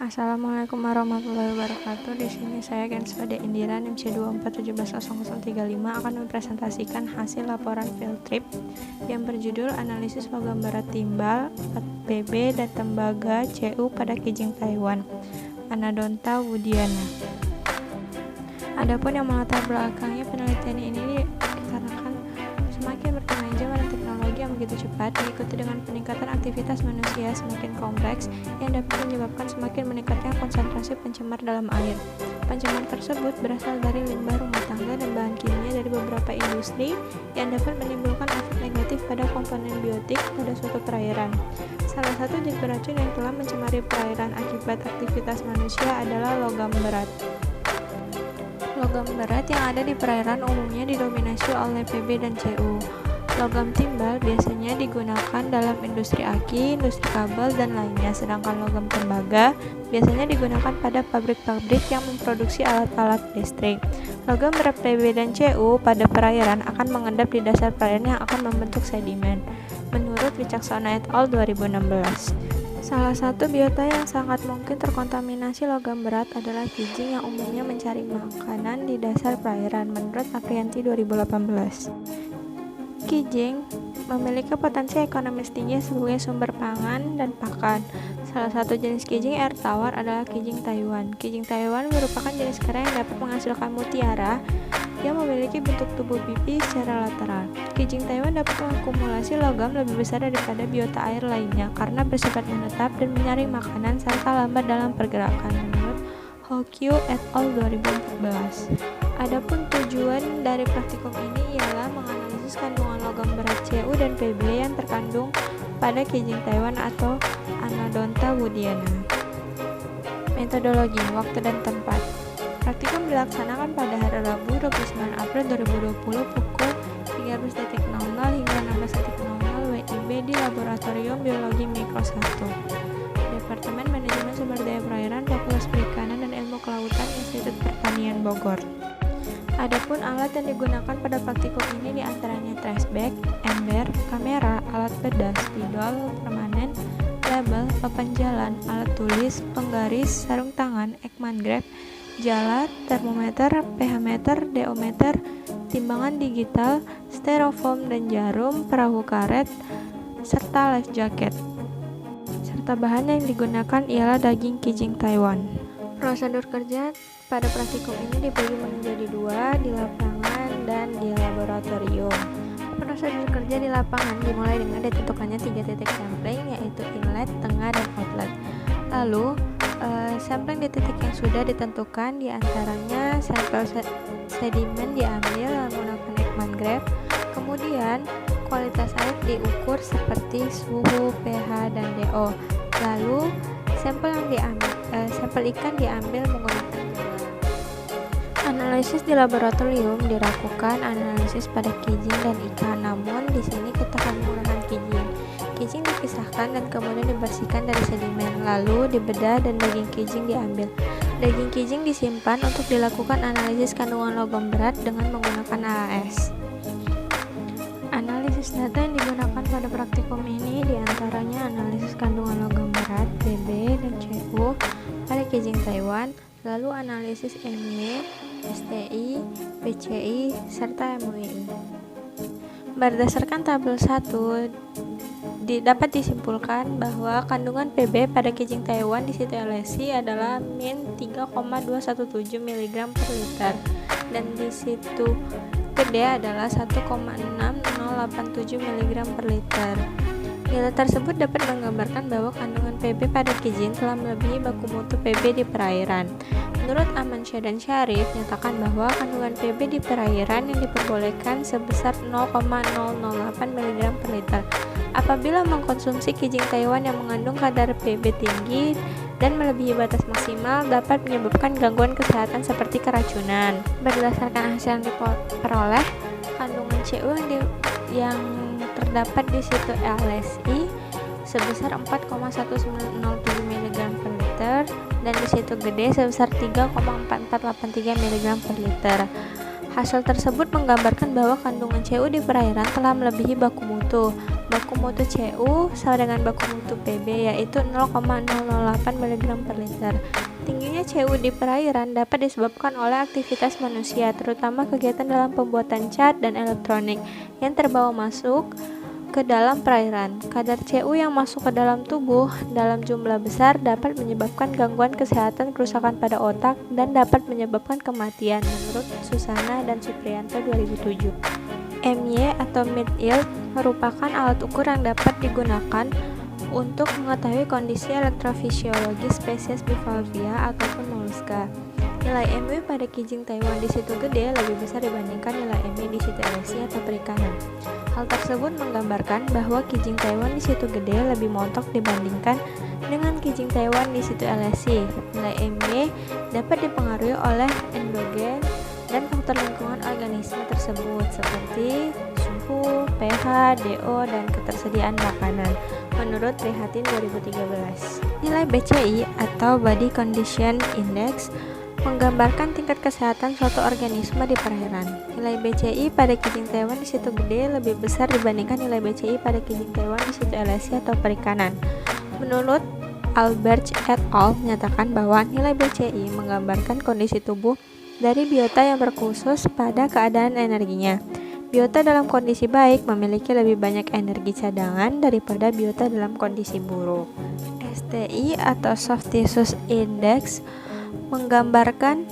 Assalamualaikum warahmatullahi wabarakatuh. Di sini saya Genswade Indira NIM C24170035 akan mempresentasikan hasil laporan field trip yang berjudul Analisis Logam Berat Timbal PB dan Tembaga CU pada Kijing Taiwan, Anadonta Wudiana. Adapun yang melatar belakangi penelitian ini dikarenakan semakin berkembangnya zaman teknologi yang begitu cepat diikuti dengan peningkatan aktivitas manusia semakin kompleks yang dapat menyebabkan semakin meningkatnya konsentrasi pencemar dalam air. Pencemar tersebut berasal dari limbah rumah tangga dan bahan kimia dari beberapa industri yang dapat menimbulkan efek negatif pada komponen biotik pada suatu perairan. Salah satu jenis beracun yang telah mencemari perairan akibat aktivitas manusia adalah logam berat. Logam berat yang ada di perairan umumnya didominasi oleh PB dan CU. Logam timbal biasanya digunakan dalam industri aki, industri kabel, dan lainnya, sedangkan logam tembaga biasanya digunakan pada pabrik-pabrik yang memproduksi alat-alat listrik. Logam berat PB dan CU pada perairan akan mengendap di dasar perairan yang akan membentuk sedimen, menurut Wicaksona et al. 2016. Salah satu biota yang sangat mungkin terkontaminasi logam berat adalah kijing yang umumnya mencari makanan di dasar perairan, menurut Aprianti 2018. Kijing memiliki potensi ekonomis tinggi sebagai sumber pangan dan pakan. Salah satu jenis kijing air tawar adalah kijing Taiwan. Kijing Taiwan merupakan jenis kera yang dapat menghasilkan mutiara yang memiliki bentuk tubuh pipi secara lateral. Kijing Taiwan dapat mengakumulasi logam lebih besar daripada biota air lainnya karena bersifat menetap dan menyaring makanan serta lambat dalam pergerakan, menurut Hokyu et al. 2014. Adapun tujuan dari praktikum ini ialah menganalisis kandungan logam berat CU dan PB yang terkandung pada kijing Taiwan atau Anadonta Wudiana. Metodologi, waktu dan tempat. Praktikum dilaksanakan pada hari Rabu 29 April 2020 pukul 13.00 hingga 16.00 WIB di Laboratorium Biologi Mikro 1, Departemen Manajemen Sumber Daya Perairan, Fakultas Perikanan dan Ilmu Kelautan, Institut Pertanian Bogor. Adapun alat yang digunakan pada praktikum ini diantaranya trash bag, ember, kamera, alat bedah, spidol permanen, label, papan jalan, alat tulis, penggaris, sarung tangan, Ekman graph, jala, termometer, pH meter, deometer, timbangan digital, styrofoam dan jarum, perahu karet, serta life jacket. Serta bahan yang digunakan ialah daging kijing Taiwan. Prosedur kerja pada praktikum ini dibagi menjadi dua, di lapangan dan di laboratorium. Prosedur kerja di lapangan dimulai dengan ditentukannya 3 titik sampling, yaitu inlet, tengah, dan outlet. Lalu sampling di titik yang sudah ditentukan, diantaranya sampel sedimen diambil menggunakan Ekman graph. Kemudian kualitas air diukur seperti suhu, pH, dan DO. Lalu sampel ikan diambil menggunakan jala. Analisis di laboratorium dilakukan analisis pada kijing dan ikan, namun di sini kita akan menggunakan kijing. Kijing dipisahkan dan kemudian dibersihkan dari sedimen, lalu dibedah dan daging kijing diambil. Daging kijing disimpan untuk dilakukan analisis kandungan logam berat dengan menggunakan AAS. Analisis data yang digunakan pada praktikum ini diantaranya analisis kandungan logam berat PB dan CU pada kijing Taiwan, lalu analisis MY, STI, PCI, serta MWI. Berdasarkan tabel 1, dapat disimpulkan bahwa kandungan PB pada kijing Taiwan di situ LSI adalah min 3,217 mg per liter dan di situ gede adalah 1,6087 mg per liter. Nilai tersebut dapat menggambarkan bahwa kandungan PB pada kijing telah melebihi baku mutu PB di perairan. Menurut Amansyah dan Syarif, nyatakan bahwa kandungan PB di perairan yang diperbolehkan sebesar 0,008 mg per liter. Apabila mengkonsumsi kijing Taiwan yang mengandung kadar PB tinggi dan melebihi batas maksimal, dapat menyebabkan gangguan kesehatan seperti keracunan. Berdasarkan hasil yang diperoleh, kandungan CU yang terdapat di situ LSI sebesar 4,1907 mg per liter dan di situ gede sebesar 3,4483 mg per liter. Hasil tersebut menggambarkan bahwa kandungan CU di perairan telah melebihi baku mutu. baku mutu Cu sama dengan baku mutu Pb, yaitu 0,008 mg per liter. Tingginya Cu di perairan dapat disebabkan oleh aktivitas manusia, terutama kegiatan dalam pembuatan cat dan elektronik yang terbawa masuk ke dalam perairan. Kadar Cu yang masuk ke dalam tubuh dalam jumlah besar dapat menyebabkan gangguan kesehatan, kerusakan pada otak, dan dapat menyebabkan kematian, menurut Susana dan Supriyanto 2007. MY atau Meat Yield merupakan alat ukur yang dapat digunakan untuk mengetahui kondisi elektrofisiologis spesies Bivalvia ataupun moluska. Nilai MY pada kijing Taiwan di situ gede lebih besar dibandingkan nilai MY di situ LSI atau perikanan. Hal tersebut menggambarkan bahwa kijing Taiwan di situ gede lebih montok dibandingkan dengan kijing Taiwan di situ LSI. Nilai MY dapat dipengaruhi oleh endogen dan faktor lingkungan organisme tersebut seperti suhu, pH, DO, dan ketersediaan makanan, menurut Prihatin 2013. Nilai BCI atau Body Condition Index menggambarkan tingkat kesehatan suatu organisme di perairan. Nilai BCI pada kijing Taiwan di situ gede lebih besar dibandingkan nilai BCI pada kijing Taiwan di situ LSI atau perikanan. Menurut Albert et al. Menyatakan bahwa nilai BCI menggambarkan kondisi tubuh dari biota yang berkhusus pada keadaan energinya. Biota dalam kondisi baik memiliki lebih banyak energi cadangan daripada biota dalam kondisi buruk. STI atau Soft Tissues Index menggambarkan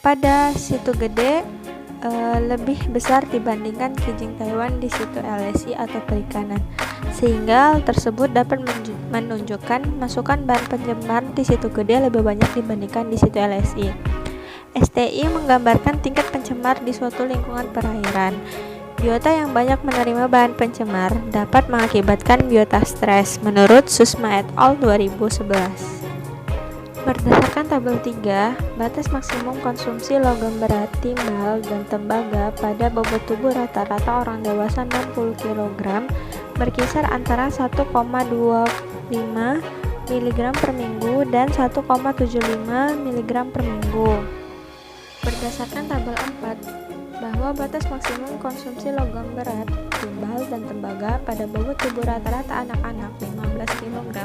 pada situ gede lebih besar dibandingkan kijing Taiwan di situ LSI atau perikanan, sehingga hal tersebut dapat menunjukkan masukan bahan pencemar di situ gede lebih banyak dibandingkan di situ LSI. STI menggambarkan tingkat pencemar di suatu lingkungan perairan. Biota yang banyak menerima bahan pencemar dapat mengakibatkan biota stres, menurut Susma et al. 2011. Berdasarkan tabel 3, batas maksimum konsumsi logam berat, timbal, dan tembaga pada bobot tubuh rata-rata orang dewasa 60 kg berkisar antara 1,25 mg per minggu dan 1,75 mg per minggu. Berdasarkan tabel 4, bahwa batas maksimum konsumsi logam berat, timbal, dan tembaga pada bobot tubuh rata-rata anak-anak 15 kg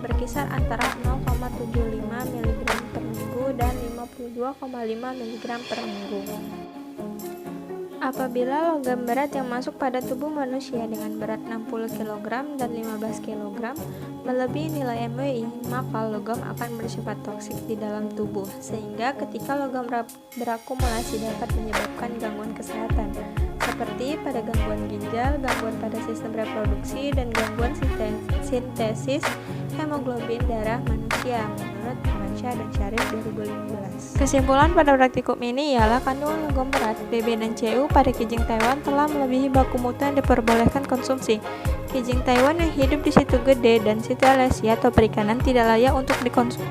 berkisar antara 0,75 mg per minggu dan 52,5 mg per minggu. Apabila logam berat yang masuk pada tubuh manusia dengan berat 60 kg dan 15 kg melebihi nilai MWI, maka logam akan bersifat toksik di dalam tubuh, sehingga ketika logam berakumulasi dapat menyebabkan gangguan kesehatan, seperti pada gangguan ginjal, gangguan pada sistem reproduksi, dan gangguan sintesis hemoglobin darah manusia, menurut Mansyah dan Syarif 2015. Kesimpulan pada praktikum ini ialah kandungan logam berat, Bb dan Cu pada kijing Taiwan telah melebihi baku mutu yang diperbolehkan konsumsi. Kijing Taiwan yang hidup di situ gede dan situ LSI atau perikanan tidak layak untuk dikonsumsi.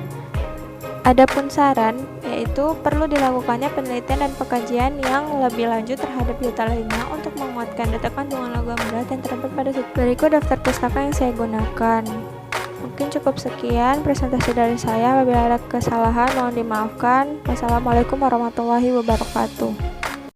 Adapun saran, yaitu perlu dilakukannya penelitian dan pengkajian yang lebih lanjut terhadap biota lainnya untuk menguatkan data kandungan logam berat yang terdapat pada situ. Berikut daftar pustaka yang saya gunakan. Mungkin cukup sekian presentasi dari saya. Apabila ada kesalahan mohon dimaafkan. Wassalamualaikum warahmatullahi wabarakatuh.